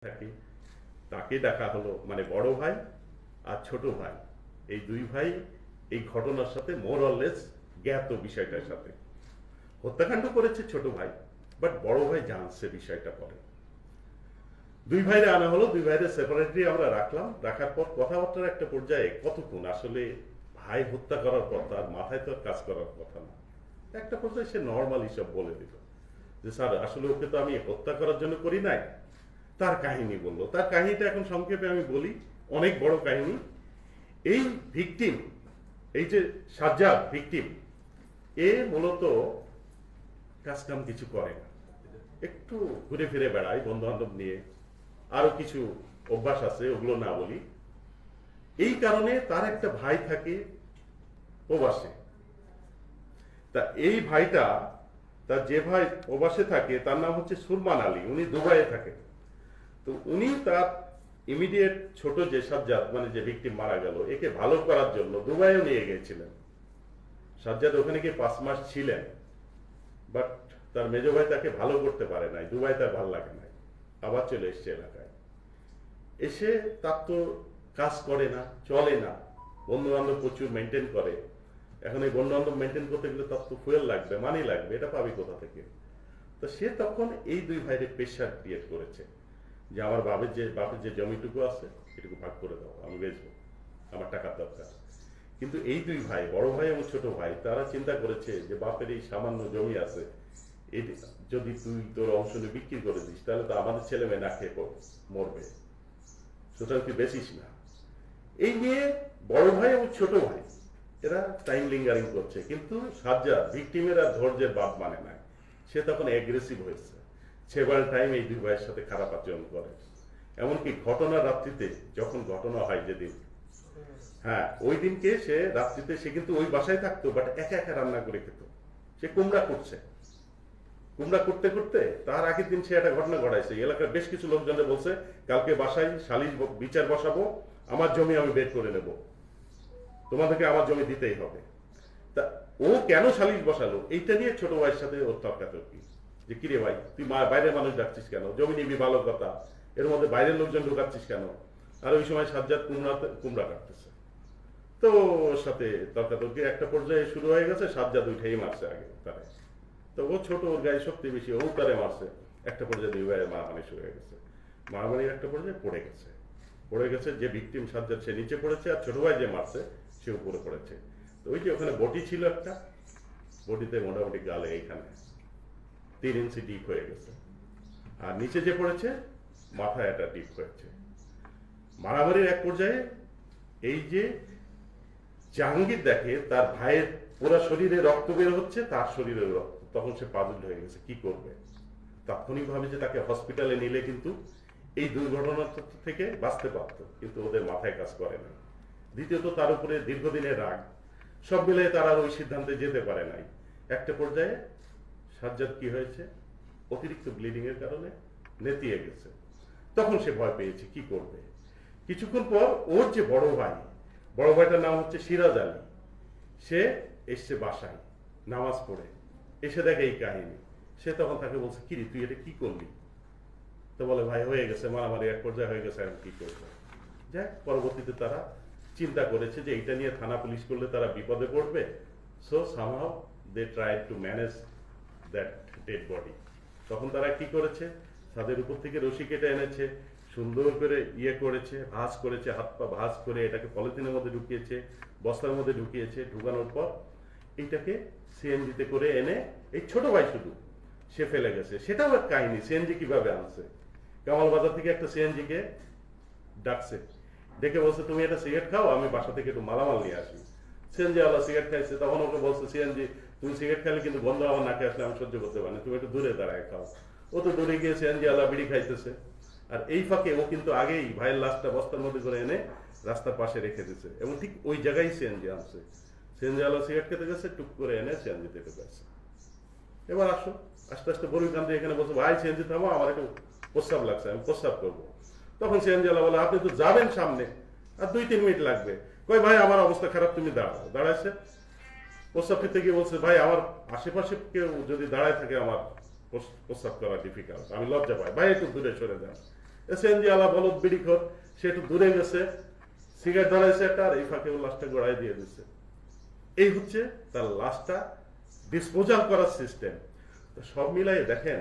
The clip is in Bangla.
থাকি তাকে ডাকা হলো, মানে বড় ভাই আর ছোট ভাই, এই দুই ভাই এই ঘটনার সাথে মোর অরলেস জ্ঞাত বিষয়টার সাথে। হত্যাকাণ্ড করেছে ছোট ভাই, বাট বড় ভাই জানছে বিষয়টা পরে। দুই ভাইরে আনা হলো, দুই ভাইরে সেপারেটলি আমরা রাখলাম। রাখার পর কথাবার্তার একটা পর্যায়ে কতক্ষণ আসলে ভাই হত্যা করার পর তার মাথায় তো আর কাজ করার কথা না, একটা পর্যায়ে সে নর্মালি সব বলে দিল যে স্যার আসলে ওকে তো আমি হত্যা করার জন্য করি নাই। তার কাহিনী বললো, তার কাহিনীটা এখন সংক্ষেপে আমি বলি, অনেক বড় কাহিনী। এই ভিকটিম, এই যে সাজ্জাদ ভিকটিম, এ মূলত কাজকাম কিছু করে না, একটু ঘুরে ফিরে বেড়ায় বন্ধু বান্ধব নিয়ে, আরো কিছু অভ্যাস আছে, ওগুলো না বলি। এই কারণে তার একটা ভাই থাকে প্রবাসে। তা এই ভাইটা, তার যে ভাই প্রবাসে থাকে তার নাম হচ্ছে সুরমান আলী, উনি দুবাইয়ে থাকে। তো উনি তার ইমিডিয়েট ছোট যে সাজ্জাদ, মানে যে ভিকটিম মারা গেল, একে ভালো করার জন্য দুবাইও নিয়ে গিয়েছিলেন। সাজ্জাদ ওখানে গিয়ে 5 মাস ছিলেন, বাট তার মেজ ভাই তাকে ভালো করতে পারে নাই, দুবাই তার ভালো লাগে নাই, আবার চলে এসছে এলাকায়। এসে তার তো কাজ করে না, চলে না, বন্ধু বান্ধব প্রচুর মেনটেন করে। এখন এই বন্ধু বান্ধব মেনটেন করতে গেলে তার তো ফুয়েল লাগবে, মানি লাগবে, এটা পাবি কোথা থেকে? তো সে তখন এই দুই ভাইয়ের প্রেশার ক্রিয়েট করেছে যে আমার বাপের যে জমিটুকু আছে এটুকু ভাগ করে দাও, আমি বেচবো, আমার টাকার দরকার। কিন্তু এই দুই ভাই, বড় ভাই এবং ছোট ভাই, তারা চিন্তা করেছে যে বাপের এই সামান্য জমি আছে, যদি তুই তোর অংশ নিয়ে বিক্রি করে দিস তাহলে তো আমাদের ছেলে মেয়ে না খেয়ে মরবে, সুতরাং তুই বেচিস না। এই নিয়ে বড় ভাই এবং ছোট ভাই এরা টাইম লিঙ্গারিং করছে, কিন্তু সাজ্জাদ ভিকটিমের আর ধৈর্যের বাপ মানে নাই, সে তখন অ্যাগ্রেসিভ হয়েছে। সেবার টাইম এই দুই ভাইয়ের সাথে খারাপ আচরণ করে। এমনকি ঘটনা রাত্রিতে, যখন ঘটনা হয় যেদিন, হ্যাঁ ওই দিনকে সে রাত্রিতে, সে কিন্তু ওই বাসায় থাকতো, বাট একা একা রান্না করে খেত। সে কুমড়া করছে, কুমড়া করতে করতে তার আগের দিন সে একটা ঘটনা ঘটাইছে। এলাকার বেশ কিছু লোকজনে বলছে কালকে বাসায় সালিশ বিচার বসাবো, আমার জমি আমি বের করে নেব, তোমাদেরকে আমার জমি দিতেই হবে। তা ও কেন সালিশ বসালো এইটা নিয়ে ছোট ভাইয়ের সাথে ওর তর্কাতর্কি, যে কিরে ভাই তুই বাইরের মানুষ ডাকছিস কেন, জমি নিবি ভালো কথা, এর মধ্যে বাইরের লোকজন ঢুকাচ্ছিস কেন? আর ওই সময় সাজ্জাদ কুমড়া কাটতেছে, তো ওর সাথে তর্কাতর্কি একটা পর্যায়ে শুরু হয়ে গেছে। সাজ্জাদ উঠেই মারছে আগে তারে, তো ও ছোট, ওর গায়ে শক্তি বেশি, ও তারে মারছে। একটা পর্যায়ে দুই ভাইয়ের মারামারি শুরু হয়ে গেছে। মারামারির একটা পর্যায়ে পড়ে গেছে যে ভিকটিম সাজ্জাদ, সে নিচে পড়েছে, আর ছোট ভাই যে মারছে সে উপরে পড়েছে। তো ওই যে ওখানে বটি ছিল একটা, বটিতে মোটামুটি গালে এইখানে 3 ইঞ্চি ডিপ হয়ে গেছে, আর নিচে যে পড়েছে মাথায় একটা ডিপ হয়েছে। মারামারির এক পর্যায়ে এই যে জাহাঙ্গীর দেখে তার ভাইয়ের পুরো শরীরে রক্ত বের হচ্ছে, তার শরীরে রক্ত, তখন সে পাজল হয়ে গেছে কি করবে। তাৎক্ষণিকভাবে যে তাকে হসপিটালে নিলে কিন্তু এই দুর্ঘটনা থেকে বাঁচতে পারত, কিন্তু ওদের মাথায় কাজ করে না। দ্বিতীয়ত তার উপরে দীর্ঘদিনের রাগ, সব মিলে তারা ওই সিদ্ধান্তে যেতে পারে নাই। একটা পর্যায়ে সাজ্জাদ কি হয়েছে, অতিরিক্ত ব্লিডিং এর কারণে নেতিয়ে গেছে। তখন সে ভয় পেয়েছে কি করবে। কিছুক্ষণ পর ওর যে বড় ভাইটার নাম হচ্ছে সিরাজ আলী, সে এসছে বাসায় নামাজ পড়ে, এসে দেখে এই কাহিনী। সে তখন তাকে বলছে কিরে তুই এটা কি করলি? তো বলে ভাই হয়ে গেছে, মারামারি এক পর্যায়ে হয়ে গেছে, এখন কি করবো। যাক, পরবর্তীতে তারা চিন্তা করেছে যে এটা নিয়ে থানা পুলিশ করলে তারা বিপদে পড়বে, so somehow they tried to manage that dead body. তখন তারা কি করেছে, তাদের উপর থেকে রশি কেটে এনেছে, সুন্দর করে করেছে, ভাঁজ করেছে, হাত পা ভাঁজ করে এটাকে পলিথিনের মধ্যে ঢুকিয়েছে, বস্তার মধ্যে ঢুকিয়েছে। ঢুকানোর পর এইটাকে সিএনজিতে করে এনে, এই ছোট ভাই শুধু সে ফেলে গেছে। সেটাও এক কাহিনী, সিএনজি কিভাবে আনছে। কামাল বাজার থেকে একটা সিএনজি কে ডাকছে, ডেকে বলছে তুমি এটা সিগারেট খাও, আমি বাসা থেকে একটু মালামাল নিয়ে আসি। সিএনজি আলা সিগারেট খাইছে, তখন ওকে বলছে সিএনজি তুমি সিগারেট খাইলে কিন্তু বন্ধ আমার নাকে আসলে আমি সহ্য করতে পারি না, তুমি একটু দূরে দাঁড়ায় খাও। ও তো দূরে গিয়ে সিএনজি আলা বিড়ি খাইতেছে, আর এই ফাঁকে ও কিন্তু আগেই ভাইয়ের লাশটা বস্তার মধ্যে করে এনে রাস্তার পাশে রেখে দিচ্ছে, এবং ঠিক ওই জায়গায় সিএনজি আনছে। সিএনজি আলা সিগারেট খেতে গেছে, টুক করে এনে সিএনজিতে ঢুকাইছে। এবার আসো, আস্তে আস্তে বড়ি কান্দে এখানে বলছে ভাই সিএনজি থামো, আমার একটু প্রস্রাব লাগছে, আমি প্রস্রাব করবো। তখন সিএনজি আলা বলে আপনি তো যাবেন সামনে, আর 2-3 মিনিট লাগবে। কই ভাই আমার অবস্থা খারাপ, তুমি দাঁড়াও। দাঁড়াইছে, প্রস্রাব ফিরতে গিয়ে বলছে ভাই আমার আশেপাশে কেউ যদি দাঁড়ায় থাকে আমার প্রস্রাব করা ডিফিকাল্ট, আমি লজ্জা পাই, ভাই একটু দূরে সরে যান। এসএনজি আলা বলদ বিড়িখোর, সে একটু দূরে গেছে, সিগারেট ধরাইছে একটা, আর এই ফাঁকে ও লাশটা গড়াই দিয়ে দিচ্ছে। এই হচ্ছে তার লাশটা ডিসপোজাল করার সিস্টেম। তো সব মিলাই দেখেন